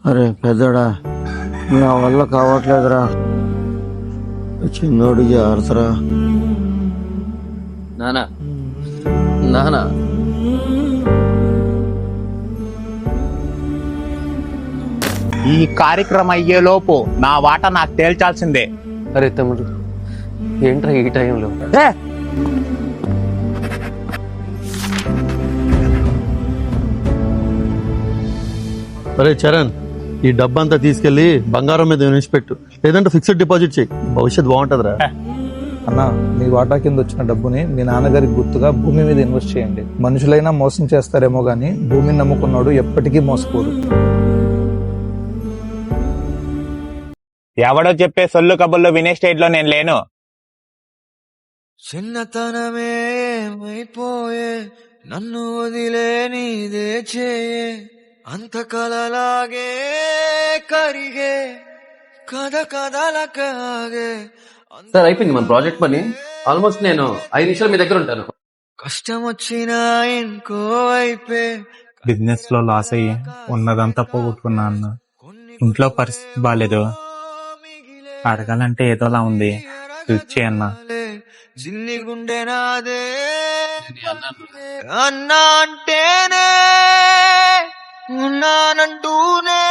అరే పెద్దడా, నా వల్ల కావట్లేదురా. చిన్నోడు జాగ్రత్తరా. నానా నానా ఈ కార్యక్రమం అయ్యేలోపు నా వాట నాకు తేల్చాల్సిందే. అరే తమ్ముడు, ఏంట్రా ఈ టైంలో? అరే చరణ్, ఈ డబ్బంతా తీసుకెళ్లి బంగారం మీద ఇన్వెస్ట్, లేదంటే ఫిక్స్డ్ డిపాజిట్ చేయి. భవిష్యత్ బాగుంటదిరా. అన్న, మీ వాటా కింద వచ్చిన డబ్బుని మీ నాన్నగారికి గుర్తుగా భూమి మీద ఇన్వెస్ట్ చేయండి. మనుషులైనా మోసం చేస్తారేమో గానీ భూమిని నమ్ముకున్నాడు ఎప్పటికీ మోసపోడు. ఎవడో చెప్పే సొల్లు కబుర్లు వినే స్టేజ్ లో నేను లేను. చిన్నతనమే ఏమైపోయే, నన్ను వదిలే నీదే చేయే, అంత కలలాగే కరిగే, కథ కథలకాగే. సార్ అయిపోయింది మన ప్రాజెక్ట్ పని. ఆల్మోస్ట్ నేను 5 నిమిషాలు మీ దగ్గర ఉంటాను. కష్టం వచ్చినా ఇంకో వైపే. బిజినెస్ లో లాస్ అయ్యి ఉన్నదంతా పోగొట్టుకున్నా అన్న. ఇంట్లో పరిస్థితి బాగాలేదు, అడగాలంటే ఏదోలా ఉంది. చూచే అన్న. జిన్ని గుండె నాదే అన్నా అంటేనే ఉన్నానంటూనే